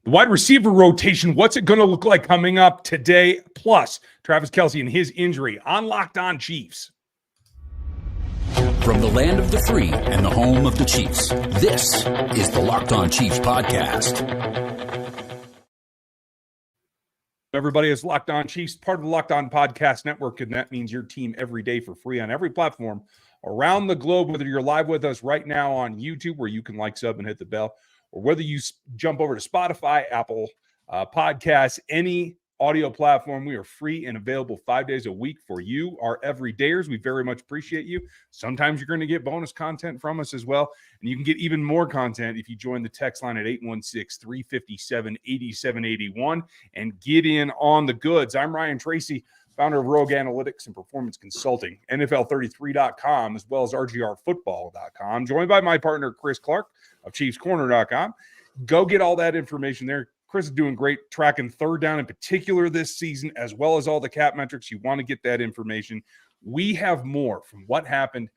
The wide receiver rotation, what's it going to look like coming up today? Plus, Travis Kelce and his injury on Locked On Chiefs. From the land of the free and the home of the Chiefs, this is the Locked On Chiefs podcast. Everybody is Locked On Chiefs, part of the Locked On Podcast Network, and that means your team every day for free on every platform around the globe, whether you're live with us right now on YouTube, where you can like, sub, and hit the bell, or whether you jump over to Spotify, Apple Podcasts, any audio platform. We are free and available 5 days a week for you, our everydayers. We very much appreciate you. Sometimes you're going to get bonus content from us as well, and you can get even more content if you join the text line at 816-357-8781 and get in on the goods. I'm Ryan Tracy, founder of Rogue Analytics and Performance Consulting, NFL33.com, as well as RGRfootball.com, joined by my partner, Chris Clark of ChiefsCorner.com. Go get all that information there. Chris is doing great tracking third down in particular this season, as well as all the cap metrics. You want to get that information. We have more from what happened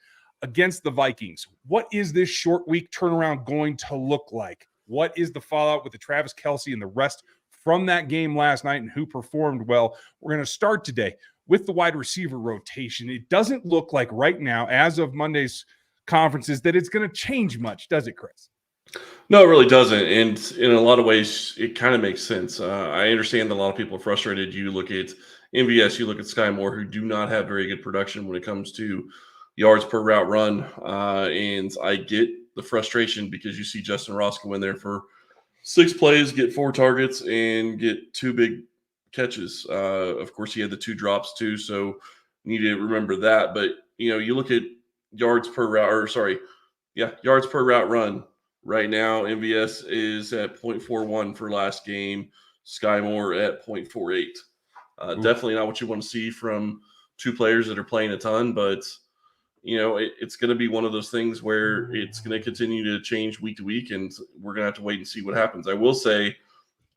against the Vikings. What is this short week turnaround going to look like? What is the fallout with the Travis Kelce and the rest from that game last night, and who performed well? We're going to start today with the wide receiver rotation. It doesn't look like right now, as of Monday's conferences, that it's going to change much, does it, Chris? No, it really doesn't. And in a lot of ways, it kind of makes sense. I understand that a lot of people are frustrated. You look at MVS, you look at Sky Moore, who do not have very good production when it comes to yards per route run. And I get the frustration because you see Justyn Ross go in there for 6 plays, get 4 targets, and get 2 big catches. Of course, he had the 2 drops too, so you need to remember that. But, you look at yards per route run. Right now, MVS is at 0.41 for last game. Sky Moore at 0.48. Definitely not what you want to see from 2 players that are playing a ton, but it's going to be one of those things where it's going to continue to change week to week, and we're going to have to wait and see what happens. I will say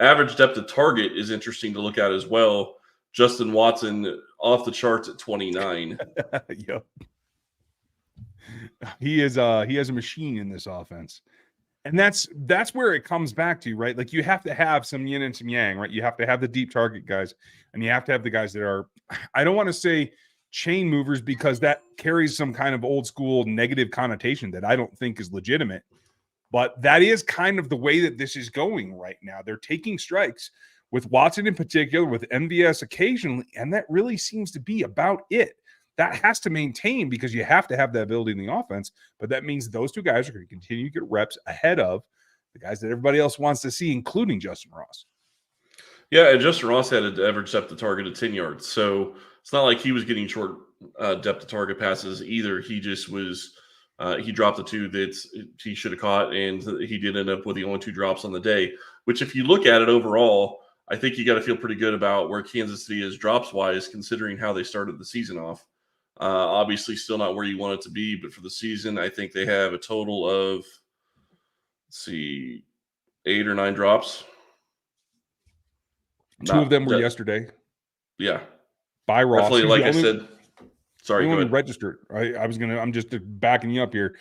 average depth of target is interesting to look at as well. Justin Watson off the charts at 29. Yep. He has a machine in this offense. And that's where it comes back to, right? Like, you have to have some yin and some yang, right? You have to have the deep target guys, and you have to have the guys that are, I don't want to say chain movers, because that carries some kind of old school negative connotation that I don't think is legitimate. But that is kind of the way that this is going right now. They're taking strikes with Watson in particular, with MVS occasionally, and that really seems to be about it. That has to maintain, because you have to have that ability in the offense. But that means those 2 guys are going to continue to get reps ahead of the guys that everybody else wants to see, including Justyn Ross. Yeah, and Justyn Ross had an average depth of target of 10 yards. So it's not like he was getting short depth of target passes either. He just was he dropped the 2 that he should have caught, and he did end up with the only 2 drops on the day, which, if you look at it overall, I think you got to feel pretty good about where Kansas City is drops-wise, considering how they started the season off. Obviously still not where you want it to be, but for the season, I think they have a total of, 8 or 9 drops. 2 of them were yesterday. Yeah. By Ross. Definitely, like I said. Sorry, go ahead. Registered. I'm just backing you up here.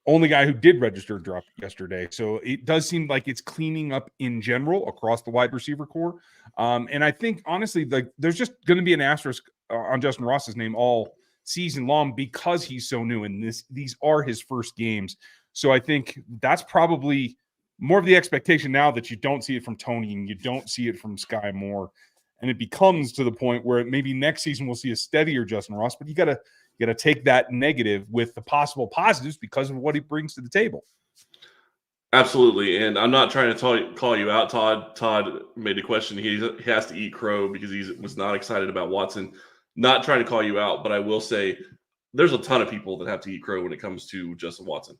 Only guy who did register dropped yesterday. So it does seem like it's cleaning up in general across the wide receiver core. And I think, honestly, there's just going to be an asterisk on Justyn Ross's name all season long, because he's so new, and these are his first games. So I think that's probably more of the expectation now, that you don't see it from Tony and you don't see it from Sky Moore, and it becomes to the point where maybe next season we'll see a steadier Justyn Ross. But you got to take that negative with the possible positives because of what he brings to the table. Absolutely, and I'm not trying to call you out, Todd. Todd made a question. He has to eat crow because he was not excited about Watson. Not trying to call you out, but I will say there's a ton of people that have to eat crow when it comes to Justin Watson.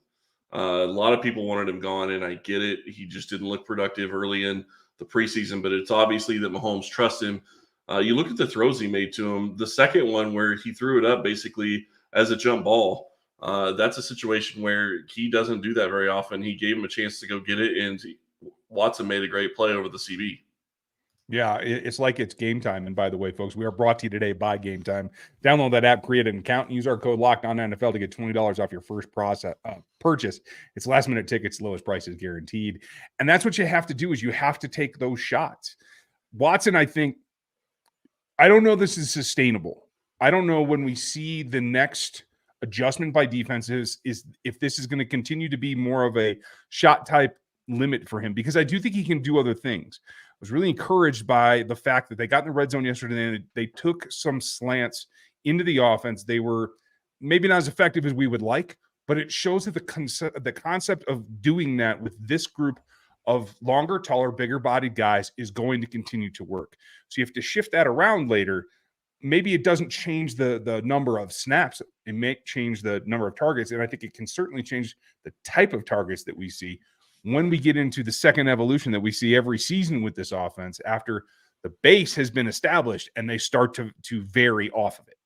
A lot of people wanted him gone, and I get it. He just didn't look productive early in the preseason, but it's obviously that Mahomes trusts him. You look at the throws he made to him. The second one where he threw it up basically as a jump ball, that's a situation where he doesn't do that very often. He gave him a chance to go get it, and Watson made a great play over the CB. Yeah, it's like it's game time. And by the way, folks, we are brought to you today by Gametime. Download that app, create an account, and use our code LOCKEDONNFL to get $20 off your first purchase. It's last-minute tickets, lowest prices guaranteed. And that's what you have to do is you have to take those shots. Watson, I don't know this is sustainable. I don't know when we see the next adjustment by defenses is if this is going to continue to be more of a shot type limit for him, because I do think he can do other things. I was really encouraged by the fact that they got in the red zone yesterday and they took some slants into the offense. They were maybe not as effective as we would like, but it shows that the concept of doing that with this group of longer, taller, bigger bodied guys is going to continue to work. So you have to shift that around later. Maybe it doesn't change the number of snaps. It may change the number of targets. And I think it can certainly change the type of targets that we see when we get into the second evolution that we see every season with this offense after the base has been established and they start to vary off of it.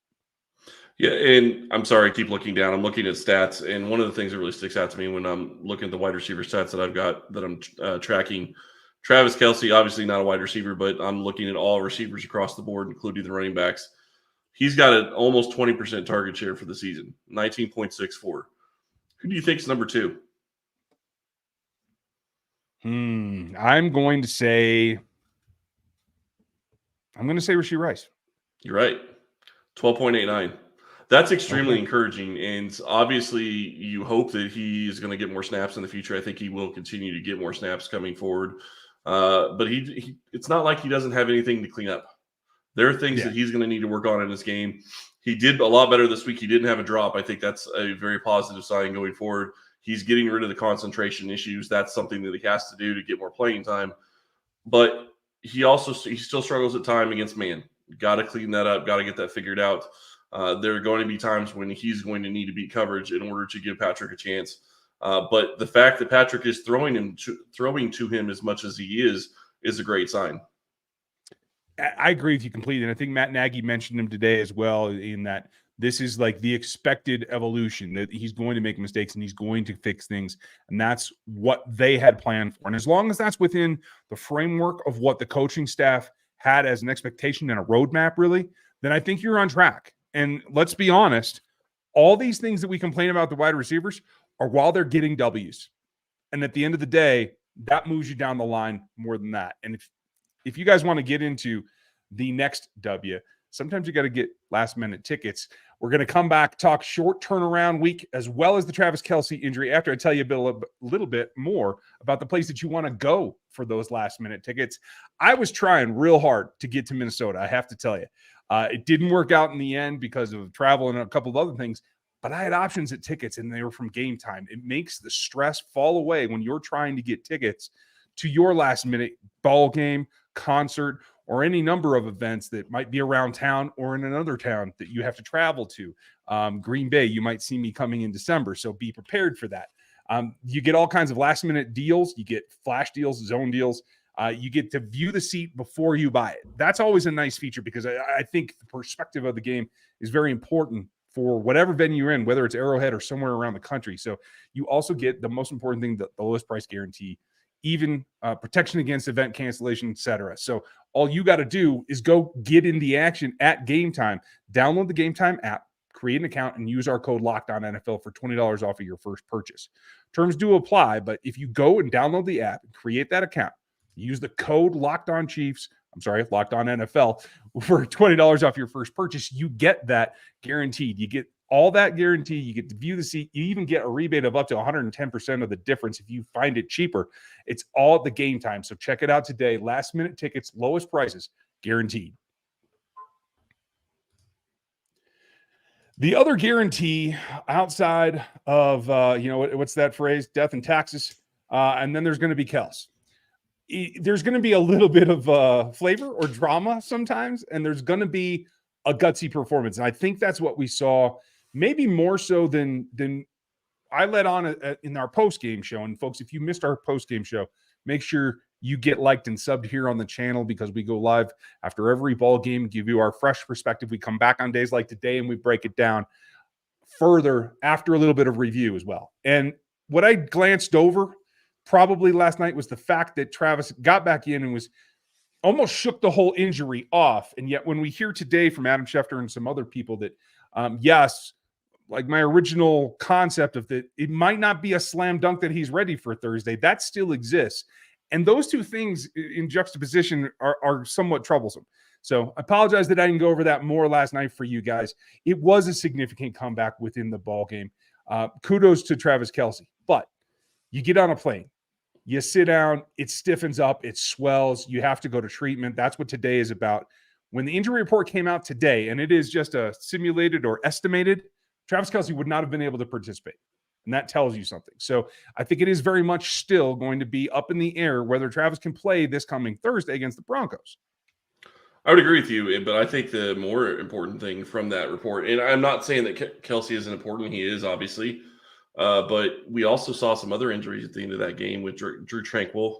Yeah, and I'm sorry, I keep looking down. I'm looking at stats, and one of the things that really sticks out to me when I'm looking at the wide receiver stats that I've got that I'm tracking, Travis Kelce, obviously not a wide receiver, but I'm looking at all receivers across the board, including the running backs. He's got an almost 20% target share for the season, 19.64. Who do you think is number 2? I'm going to say Rashee Rice. You're right. 12.89. That's extremely encouraging. And obviously you hope that he is going to get more snaps in the future. I think he will continue to get more snaps coming forward. But it's not like he doesn't have anything to clean up. There are things that he's going to need to work on in this game. He did a lot better this week. He didn't have a drop. I think that's a very positive sign going forward. He's getting rid of the concentration issues. That's something that he has to do to get more playing time. But he still struggles at time against man. Got to clean that up. Got to get that figured out. There are going to be times when he's going to need to beat coverage in order to give Patrick a chance. But the fact that Patrick is throwing to him as much as he is a great sign. I agree with you completely. And I think Matt Nagy mentioned him today as well, in that this is like the expected evolution, that he's going to make mistakes and he's going to fix things. And that's what they had planned for. And as long as that's within the framework of what the coaching staff had as an expectation and a roadmap, really, then I think you're on track. And let's be honest, all these things that we complain about the wide receivers are while they're getting W's. And at the end of the day, that moves you down the line more than that. And if you guys want to get into the next W, sometimes you got to get last-minute tickets. We're going to come back, talk short turnaround week, as well as the Travis Kelce injury, after I tell you a little bit more about the place that you want to go for those last-minute tickets. I was trying real hard to get to Minnesota, I have to tell you. It didn't work out in the end because of travel and a couple of other things, but I had options at tickets, and they were from Gametime. It makes the stress fall away when you're trying to get tickets to your last-minute ball game, concert, or any number of events that might be around town or in another town that you have to travel to. Green Bay, you might see me coming in December, so be prepared for that. You get all kinds of last-minute deals. You get flash deals, zone deals. You get to view the seat before you buy it. That's always a nice feature because I think the perspective of the game is very important for whatever venue you're in, whether it's Arrowhead or somewhere around the country. So you also get the most important thing, the lowest price guarantee, even protection against event cancellation, etc. So all you got to do is go get in the action at Gametime. Download the Gametime app, create an account, and use our code LOCKEDONNFL for $20 off of your first purchase. Terms do apply, but if you go and download the app and create that account, use the code LOCKEDONNFL for $20 off your first purchase, you get that guaranteed. You get all that guarantee. You get to view the seat. You even get a rebate of up to 110% of the difference if you find it cheaper. It's all at the Gametime. So check it out today. Last minute tickets, lowest prices, guaranteed. The other guarantee outside of, what's that phrase? Death and taxes. And then there's going to be Kelce. There's going to be a little bit of flavor or drama sometimes, and there's going to be a gutsy performance. And I think that's what we saw, maybe more so than I let on in our post-game show. And folks, if you missed our post-game show, make sure you get liked and subbed here on the channel, because we go live after every ball game, give you our fresh perspective. We come back on days like today and we break it down further after a little bit of review as well. And what I glanced over probably last night was the fact that Travis got back in and was almost shook the whole injury off. And yet when we hear today from Adam Schefter and some other people that, yes, like my original concept of that, it might not be a slam dunk that he's ready for Thursday, that still exists. And those two things in juxtaposition are somewhat troublesome. So I apologize that I didn't go over that more last night for you guys. It was a significant comeback within the ball game. Kudos to Travis Kelce. But you get on a plane, you sit down, it stiffens up, it swells, you have to go to treatment. That's what today is about. When the injury report came out today, and it is just a simulated or estimated, Travis Kelce would not have been able to participate. And that tells you something. So I think it is very much still going to be up in the air whether Travis can play this coming Thursday against the Broncos. I would agree with you, but I think the more important thing from that report, and I'm not saying that Kelce isn't important, he is obviously, but we also saw some other injuries at the end of that game with Drew Tranquill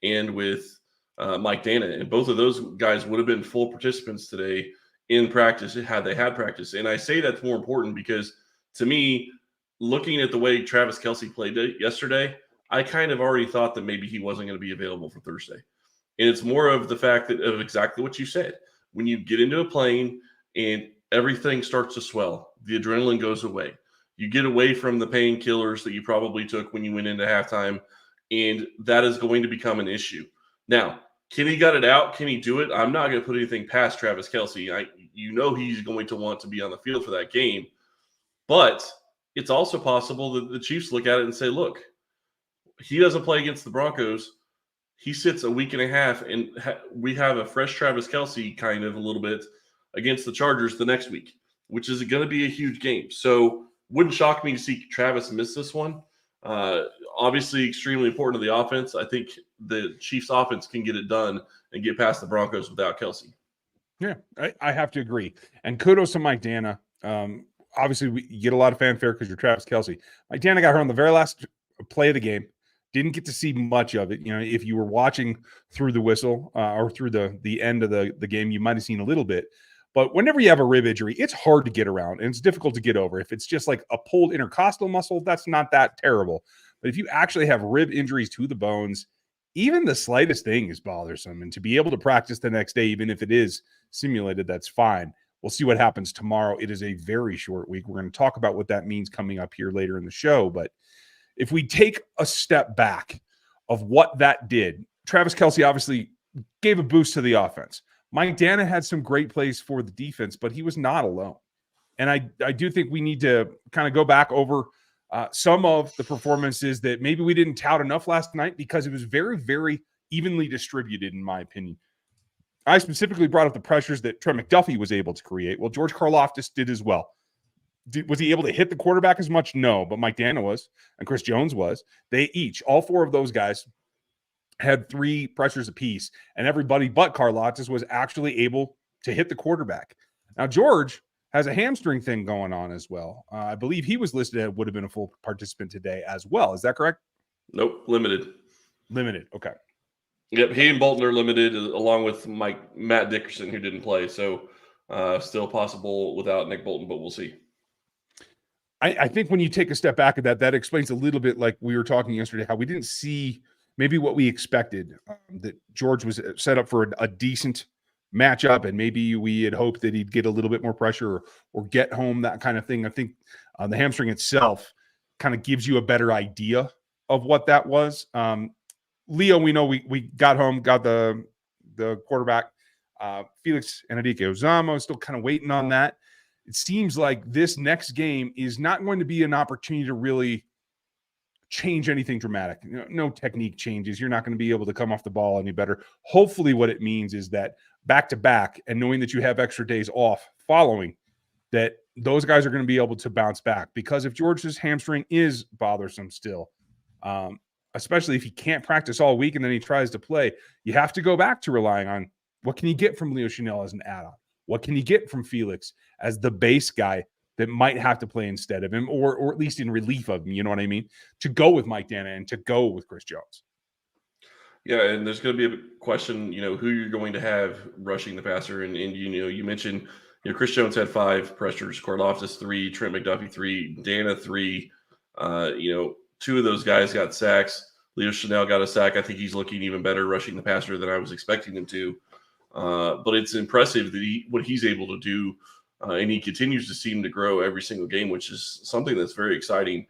and with Mike Dana, and both of those guys would have been full participants today in practice had they had practice. And I say that's more important because to me, looking at the way Travis Kelce played yesterday, I kind of already thought that maybe he wasn't going to be available for Thursday. And it's more of the fact that of exactly what you said. When you get into a plane and everything starts to swell, the adrenaline goes away. You get away from the painkillers that you probably took when you went into halftime, and that is going to become an issue. Now, can he gut it out? Can he do it? I'm not going to put anything past Travis Kelce. He's going to want to be on the field for that game. But it's also possible that the Chiefs look at it and say, look, he doesn't play against the Broncos. He sits a week and a half, and we have a fresh Travis Kelce kind of a little bit against the Chargers the next week, which is going to be a huge game. So wouldn't shock me to see Travis miss this one. Obviously, extremely important to the offense. I think the Chiefs' offense can get it done and get past the Broncos without Kelce. Yeah, I have to agree. And kudos to Mike Dana. Obviously, you get a lot of fanfare because you're Travis Kelce. Mike Dana got hurt on the very last play of the game. Didn't get to see much of it. You know, if you were watching through the whistle or through the end of the game, you might have seen a little bit. But whenever you have a rib injury, it's hard to get around and it's difficult to get over. If it's just like a pulled intercostal muscle, that's not that terrible. But if you actually have rib injuries to the bones, even the slightest thing is bothersome. And to be able to practice the next day, even if it is simulated, that's fine. We'll see what happens tomorrow. It is a very short week. We're going to talk about what that means coming up here later in the show. But if we take a step back of what that did, Travis Kelce obviously gave a boost to the offense. Mike Dana had some great plays for the defense, but he was not alone. And I do think we need to kind of go back over some of the performances that maybe we didn't tout enough last night because it was very, very evenly distributed, in my opinion. I specifically brought up the pressures that Trent McDuffie was able to create. Well, George Karlaftis did as well. Was he able to hit the quarterback as much? No, but Mike Dana was, and Chris Jones was. They each, all four of those guys, had 3 pressures apiece, and everybody but Karlaftis was actually able to hit the quarterback. Now, George has a hamstring thing going on as well. I believe he was listed as would have been a full participant today as well. Is that correct? Nope, limited. Limited, okay. Yep, he and Bolton are limited, along with Matt Dickerson, who didn't play. So still possible without Nick Bolton, but we'll see. I think when you take a step back at that explains a little bit, like we were talking yesterday, how we didn't see maybe what we expected, that George was set up for a decent matchup, and maybe we had hoped that he'd get a little bit more pressure or get home, that kind of thing. I think the hamstring itself kind of gives you a better idea of what that was. Leo, we know we got home, got the quarterback. Felix Enrique-Ozamo still kind of waiting on that. It seems like this next game is not going to be an opportunity to really change anything dramatic. No technique changes. You're not going to be able to come off the ball any better. Hopefully what it means is that back-to-back and knowing that you have extra days off following, that those guys are going to be able to bounce back. Because if George's hamstring is bothersome still, especially if he can't practice all week and then he tries to play, you have to go back to relying on what can you get from Leo Chenal as an add-on? What can you get from Felix as the base guy that might have to play instead of him, or at least in relief of him, you know what I mean, to go with Mike Dana and to go with Chris Jones? Yeah, and there's going to be a question, who you're going to have rushing the passer. And you mentioned, Chris Jones had 5 pressures, Karlaftis 3, Trent McDuffie 3, Dana 3. 2 of those guys got sacks. Leo Chanel got a sack. I think he's looking even better rushing the passer than I was expecting him to. But it's impressive that what he's able to do, and he continues to seem to grow every single game, which is something that's very exciting.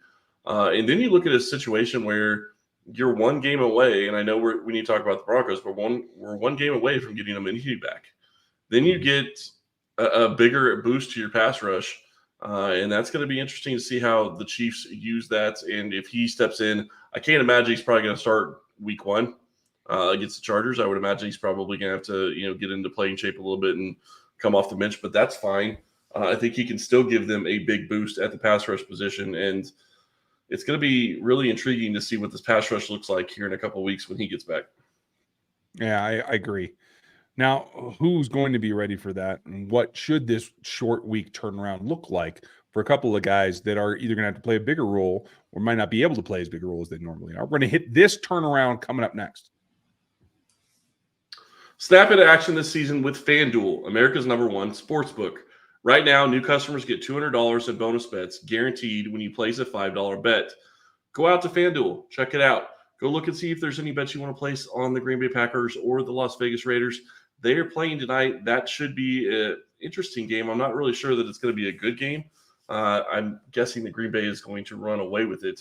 And then you look at a situation where you're one game away, and I know we need to talk about the Broncos, but we're one game away from getting Amini back. Then you get a bigger boost to your pass rush, and that's going to be interesting to see how the Chiefs use that. And if he steps in, I can't imagine he's probably going to start week 1 against the Chargers. I would imagine he's probably going to have to get into playing shape a little bit and come off the bench, but that's fine. I think he can still give them a big boost at the pass rush position, and it's going to be really intriguing to see what this pass rush looks like here in a couple of weeks when he gets back. Yeah, I agree. Now, who's going to be ready for that? And what should this short week turnaround look like for a couple of guys that are either going to have to play a bigger role or might not be able to play as big a role as they normally are? We're going to hit this turnaround coming up next. Snap into action this season with FanDuel, America's #1 sportsbook. Right now, new customers get $200 in bonus bets guaranteed when you place a $5 bet. Go out to FanDuel. Check it out. Go look and see if there's any bets you want to place on the Green Bay Packers or the Las Vegas Raiders. They are playing tonight. That should be an interesting game. I'm not really sure that it's going to be a good game. I'm guessing that Green Bay is going to run away with it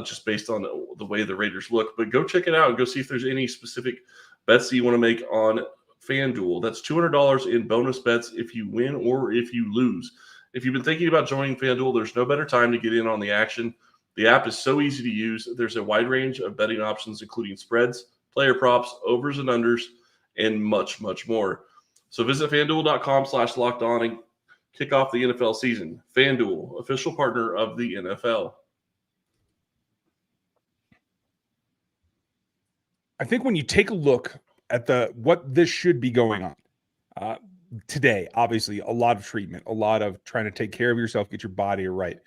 just based on the way the Raiders look. But go check it out and go see if there's any specific bets that you want to make on FanDuel. That's $200 in bonus bets if you win or if you lose. If you've been thinking about joining FanDuel, there's no better time to get in on the action. The app is so easy to use. There's a wide range of betting options, including spreads, player props, overs and unders, and much, much more. So visit FanDuel.com/lockedon and kick off the NFL season. FanDuel, official partner of the NFL. I think when you take a look at what this should be going on today, obviously a lot of treatment, a lot of trying to take care of yourself, get your body right.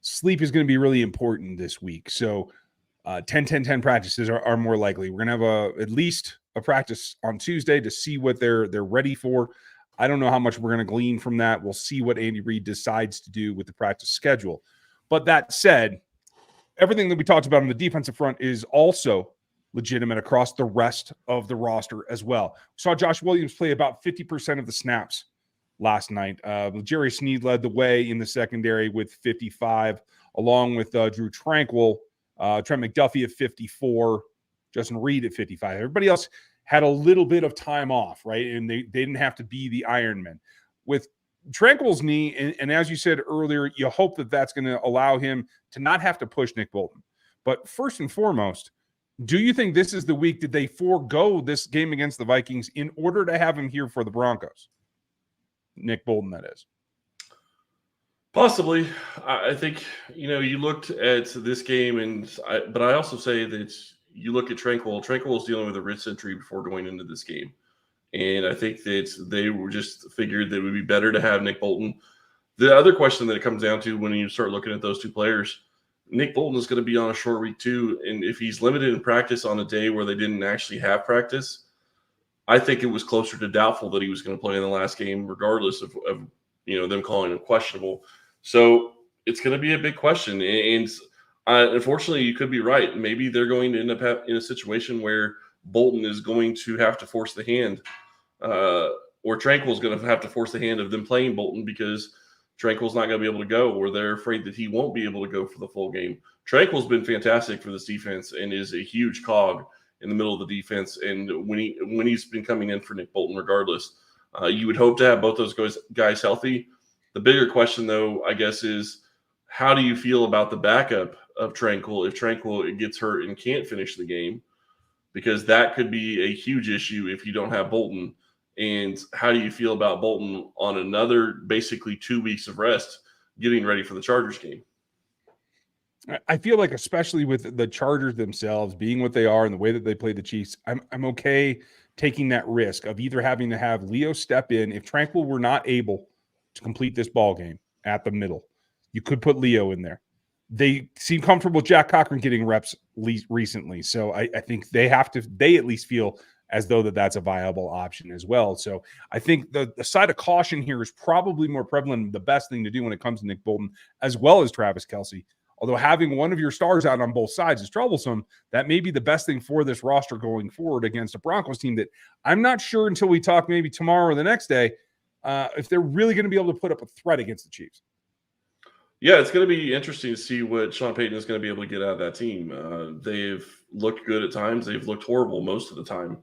Sleep is going to be really important this week. So 10-10-10 practices are more likely. We're going to have at least a practice on Tuesday to see what they're ready for. I don't know how much we're going to glean from that. We'll see what Andy Reid decides to do with the practice schedule. But that said, everything that we talked about on the defensive front is also legitimate across the rest of the roster as well. We saw Josh Williams play about 50% of the snaps last night. Jerry Sneed led the way in the secondary with 55, along with Drew Tranquil, Trent McDuffie at 54, Justin Reed at 55. Everybody else had a little bit of time off, right? And they didn't have to be the Ironman. With Tranquil's knee, and as you said earlier, you hope that that's going to allow him to not have to push Nick Bolton. But first and foremost, do you think this is the week that they forego this game against the Vikings in order to have him here for the Broncos? Nick Bolton, that is. Possibly. I think, you looked at this game, but I also say that you look at Tranquil. Tranquil was dealing with a wrist injury before going into this game. And I think that they were just figured that it would be better to have Nick Bolton. The other question that it comes down to when you start looking at those two players, Nick Bolton is going to be on a short week too. And if he's limited in practice on a day where they didn't actually have practice, I think it was closer to doubtful that he was going to play in the last game, regardless of them calling him questionable. So it's going to be a big question. And unfortunately, you could be right. Maybe they're going to end up in a situation where Bolton is going to have to force the hand, or Tranquil is going to have to force the hand of them playing Bolton because Tranquil's not going to be able to go, or they're afraid that he won't be able to go for the full game. Tranquil's been fantastic for this defense and is a huge cog in the middle of the defense. And when he's been coming in for Nick Bolton, regardless, you would hope to have both those guys healthy. The bigger question, though, I guess, is how do you feel about the backup of Tranquil if Tranquil gets hurt and can't finish the game? Because that could be a huge issue if you don't have Bolton. And how do you feel about Bolton on another basically 2 weeks of rest getting ready for the Chargers game? I feel like, especially with the Chargers themselves being what they are and the way that they play the Chiefs, I'm okay taking that risk of either having to have Leo step in. If Tranquil were not able to complete this ball game at the middle, you could put Leo in there. They seem comfortable with Jack Cochran getting reps recently. So I think they at least feel as though that's a viable option as well. So I think the side of caution here is probably more prevalent. The best thing to do when it comes to Nick Bolton, as well as Travis Kelce, although having one of your stars out on both sides is troublesome, that may be the best thing for this roster going forward against a Broncos team that I'm not sure until we talk maybe tomorrow or the next day if they're really going to be able to put up a threat against the Chiefs. Yeah, it's going to be interesting to see what Sean Payton is going to be able to get out of that team. They've looked good at times. They've looked horrible most of the time.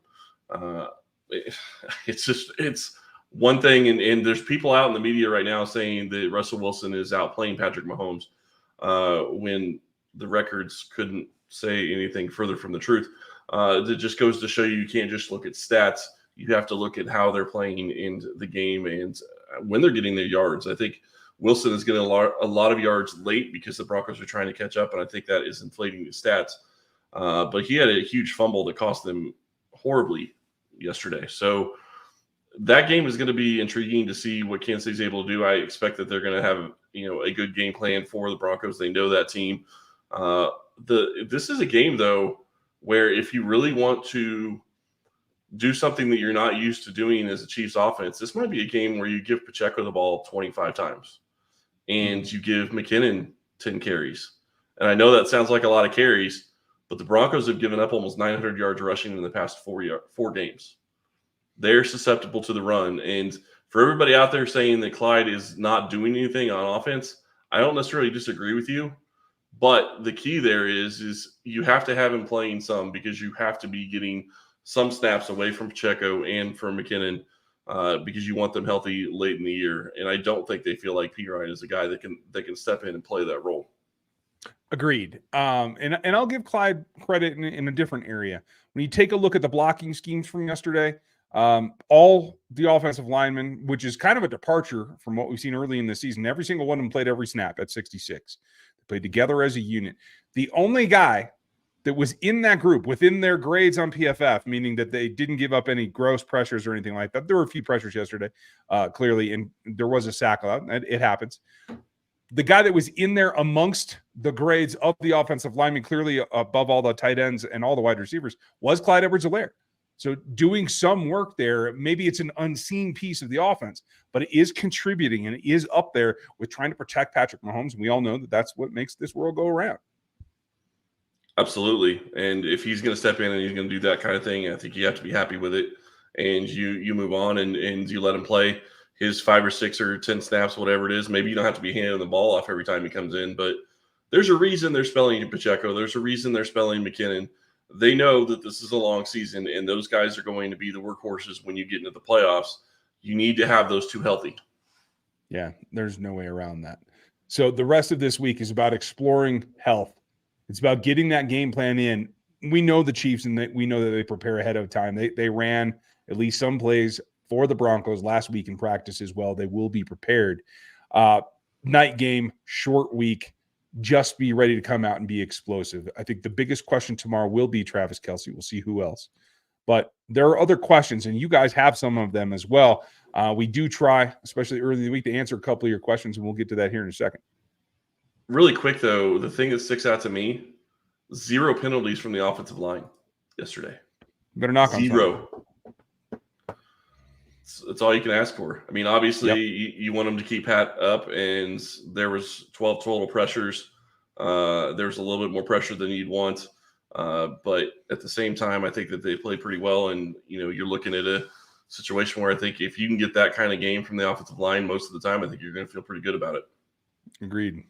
It's one thing, and there's people out in the media right now saying that Russell Wilson is outplaying Patrick Mahomes when the records couldn't say anything further from the truth. It just goes to show you can't just look at stats. You have to look at how they're playing in the game and when they're getting their yards. I think Wilson is getting a lot of yards late because the Broncos are trying to catch up, and I think that is inflating the stats. But he had a huge fumble that cost them horribly yesterday. So that game is going to be intriguing to see what Kansas City's able to do. I expect that they're going to have a good game plan for the Broncos. They know that team. This is a game, though, where if you really want to do something that you're not used to doing as a Chiefs offense, this might be a game where you give Pacheco the ball 25 times and you give McKinnon 10 carries. And I know that sounds like a lot of carries, but the Broncos have given up almost 900 yards rushing in the past 4 games. They're susceptible to the run. And for everybody out there saying that Clyde is not doing anything on offense, I don't necessarily disagree with you. But the key there is you have to have him playing some, because you have to be getting some snaps away from Pacheco and from McKinnon because you want them healthy late in the year. And I don't think they feel like P. Ryan is a guy that can step in and play that role. Agreed. And I'll give Clyde credit in a different area. When you take a look at the blocking schemes from yesterday, all the offensive linemen, which is kind of a departure from what we've seen early in the season, every single one of them played every snap at 66. They played together as a unit. The only guy that was in that group within their grades on PFF, meaning that they didn't give up any gross pressures or anything like that. There were a few pressures yesterday, clearly, and there was a sack. It happens. The guy that was in there amongst the grades of the offensive linemen, clearly above all the tight ends and all the wide receivers, was Clyde Edwards-Helaire. So doing some work there, maybe it's an unseen piece of the offense, but it is contributing and it is up there with trying to protect Patrick Mahomes. And we all know that that's what makes this world go around. Absolutely. And if he's going to step in and he's going to do that kind of thing, I think you have to be happy with it. And you move on and you let him play his 5 or 6 or 10 snaps, whatever it is. Maybe you don't have to be handing the ball off every time he comes in, but there's a reason they're spelling Pacheco. There's a reason they're spelling McKinnon. They know that this is a long season, and those guys are going to be the workhorses when you get into the playoffs. You need to have those two healthy. Yeah, there's no way around that. So the rest of this week is about exploring health. It's about getting that game plan in. We know the Chiefs, and we know that they prepare ahead of time. They ran at least some plays for the Broncos last week in practice as well. They will be prepared. Night game, short week. Just be ready to come out and be explosive. I think the biggest question tomorrow will be Travis Kelce. We'll see who else. But there are other questions, and you guys have some of them as well. We do try, especially early in the week, to answer a couple of your questions, and we'll get to that here in a second. Really quick, though, the thing that sticks out to me, 0 penalties from the offensive line yesterday. Better knock on 0. That's all you can ask for. I mean, obviously, you want them to keep Pat up, and there was 12 total pressures. There's a little bit more pressure than you'd want. But at the same time, I think that they played pretty well, and, you're looking at a situation where I think if you can get that kind of game from the offensive line most of the time, I think you're going to feel pretty good about it. Agreed.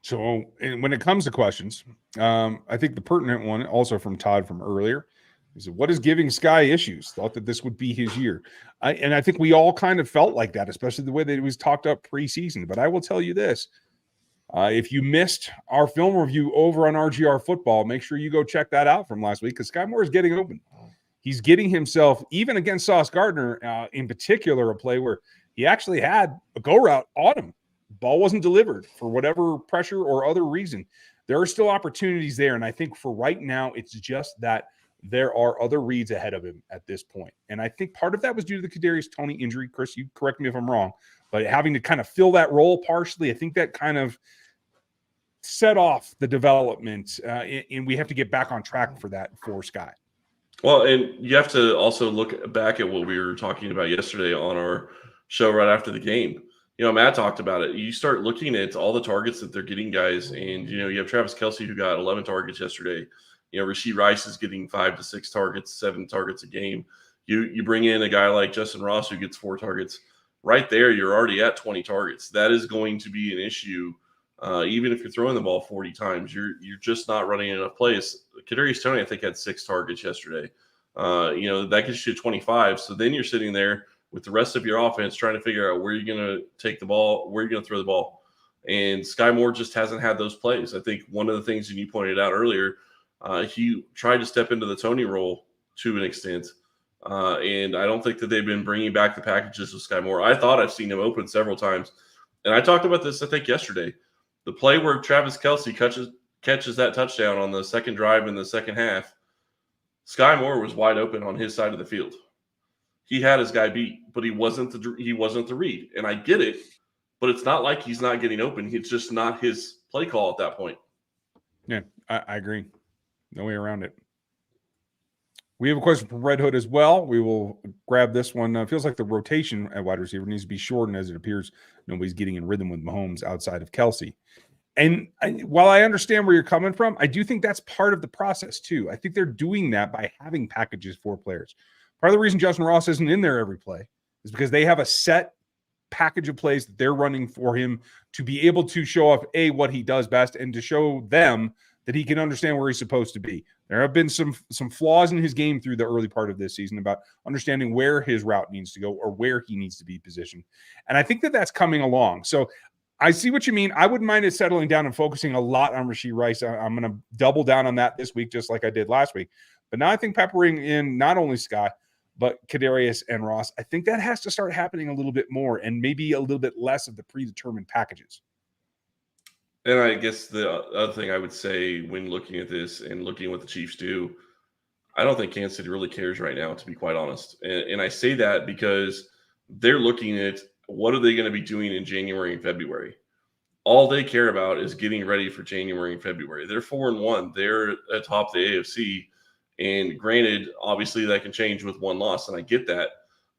So when it comes to questions, I think the pertinent one, also from Todd from earlier, is what is giving Sky issues? Thought that this would be his year. And I think we all kind of felt like that, especially the way that it was talked up preseason. But I will tell you this. If you missed our film review over on RGR Football, make sure you go check that out from last week, because Sky Moore is getting open. He's getting himself, even against Sauce Gardner in particular, a play where he actually had a go route on him. Ball wasn't delivered for whatever pressure or other reason. There are still opportunities there. And I think for right now, it's just that there are other reads ahead of him at this point. And I think part of that was due to the Kadarius Toney injury. Chris, you correct me if I'm wrong, but having to kind of fill that role partially, I think that kind of set off the development, and we have to get back on track for that for Sky. Well, and you have to also look back at what we were talking about yesterday on our show right after the game. Matt talked about it. You start looking at all the targets that they're getting, guys, and you have Travis Kelce who got 11 targets yesterday. Rashee Rice is getting 5 to 6 targets, 7 targets a game. You bring in a guy like Justyn Ross who gets 4 targets. Right there, you're already at 20 targets. That is going to be an issue. Even if you're throwing the ball 40 times, you're just not running enough plays. Kadarius Toney, I think, had 6 targets yesterday. That gets you to 25. So then you're sitting there with the rest of your offense trying to figure out where you're going to take the ball, where you're going to throw the ball. And Sky Moore just hasn't had those plays. I think one of the things that you pointed out earlier, he tried to step into the Toney role to an extent. And I don't think that they've been bringing back the packages of Sky Moore. I thought I've seen him open several times. And I talked about this, I think, yesterday. The play where Travis Kelce catches that touchdown on the second drive in the second half, Sky Moore was wide open on his side of the field. He had his guy beat, but he wasn't the read. And I get it, but it's not like he's not getting open. It's just not his play call at that point. Yeah, I agree. No way around it. We have a question from Red Hood as well. We will grab this one. It feels like the rotation at wide receiver needs to be shortened as it appears nobody's getting in rhythm with Mahomes outside of Kelce. And while I understand where you're coming from, I do think that's part of the process too. I think they're doing that by having packages for players. Part of the reason Justyn Ross isn't in there every play is because they have a set package of plays that they're running for him to be able to show off what he does best and to show them that he can understand where he's supposed to be. There have been some flaws in his game through the early part of this season about understanding where his route needs to go or where he needs to be positioned. And I think that that's coming along. So I see what you mean. I wouldn't mind it settling down and focusing a lot on Rashee Rice. I'm going to double down on that this week, just like I did last week. But now I think peppering in not only Scott, but Kadarius and Ross, I think that has to start happening a little bit more and maybe a little bit less of the predetermined packages. And I guess the other thing I would say when looking at this and looking at what the Chiefs do, I don't think Kansas City really cares right now, to be quite honest. And I say that because they're looking at what are they going to be doing in January and February. All they care about is getting ready for January and February. They're 4-1. They're atop the AFC. And granted, obviously that can change with one loss, and I get that.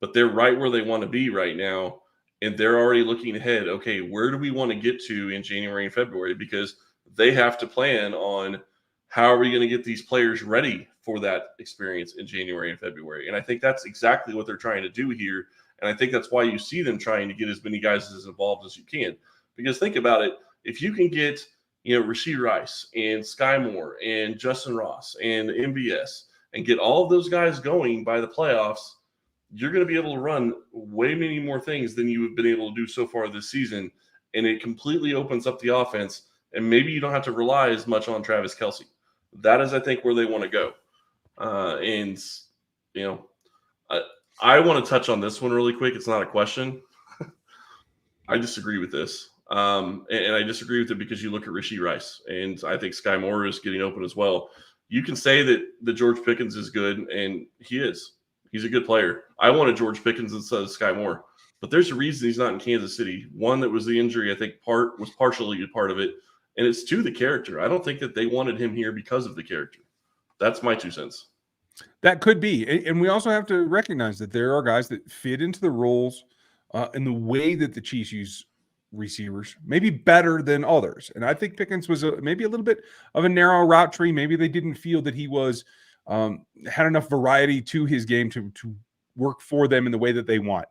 But they're right where they want to be right now. And they're already looking ahead. Okay, where do we want to get to in January and February? Because they have to plan on how are we going to get these players ready for that experience in January and February. And I think that's exactly what they're trying to do here. And I think that's why you see them trying to get as many guys as involved as you can. Because think about it. If you can get, Rashee Rice and Sky Moore and Justyn Ross and MVS and get all of those guys going by the playoffs, you're going to be able to run way many more things than you have been able to do so far this season. And it completely opens up the offense. And maybe you don't have to rely as much on Travis Kelce. That is, I think, where they want to go. I want to touch on this one really quick. It's not a question. I disagree with this. And I disagree with it because you look at Rashee Rice, and I think Sky Moore is getting open as well. You can say that George Pickens is good, and he is. He's a good player. I wanted George Pickens instead of Sky Moore. But there's a reason he's not in Kansas City. One, that was the injury, I think, was partially a part of it. And it's to the character. I don't think that they wanted him here because of the character. That's my 2 cents. That could be. And we also have to recognize that there are guys that fit into the roles in the way that the Chiefs use receivers, maybe better than others. And I think Pickens was maybe a little bit of a narrow route tree. Maybe they didn't feel that he was had enough variety to his game to work for them in the way that they want.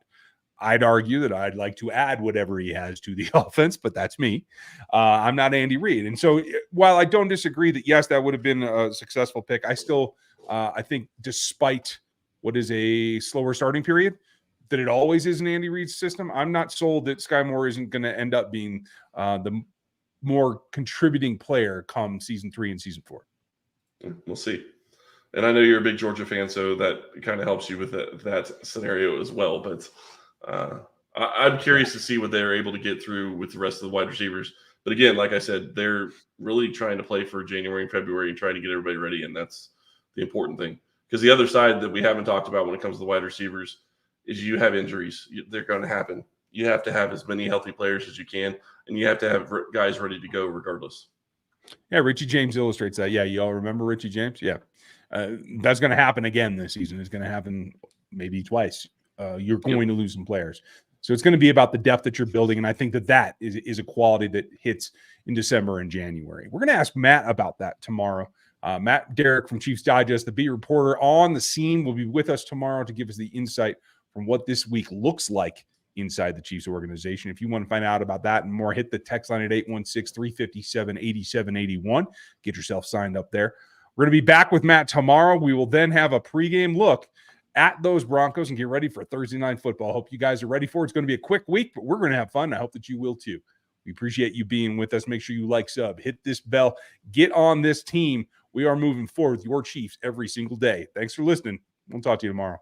I'd argue that I'd like to add whatever he has to the offense, but that's me. I'm not Andy Reid. And so while I don't disagree that, yes, that would have been a successful pick, I still, I think despite what is a slower starting period, that it always is an Andy Reid system. I'm not sold that Sky Moore isn't going to end up being the more contributing player come season 3 and season 4. We'll see. And I know you're a big Georgia fan, so that kind of helps you with that scenario as well. But I'm curious to see what they're able to get through with the rest of the wide receivers. But again, like I said, they're really trying to play for January and February and trying to get everybody ready, and that's the important thing. Because the other side that we haven't talked about when it comes to the wide receivers is you have injuries. They're going to happen. You have to have as many healthy players as you can, and you have to have guys ready to go regardless. Yeah, Richie James illustrates that. Yeah, you all remember Richie James? Yeah. That's going to happen again this season. It's going to happen maybe twice. You're going to lose some players. So it's going to be about the depth that you're building, and I think that is a quality that hits in December and January. We're going to ask Matt about that tomorrow. Matt Derrick from Chiefs Digest, the beat reporter on the scene, will be with us tomorrow to give us the insight from what this week looks like inside the Chiefs organization. If you want to find out about that and more, hit the text line at 816-357-8781. Get yourself signed up there. We're going to be back with Matt tomorrow. We will then have a pregame look at those Broncos and get ready for Thursday Night Football. Hope you guys are ready for it. It's going to be a quick week, but we're going to have fun. I hope that you will too. We appreciate you being with us. Make sure you like, sub, hit this bell, get on this team. We are moving forward with your Chiefs every single day. Thanks for listening. We'll talk to you tomorrow.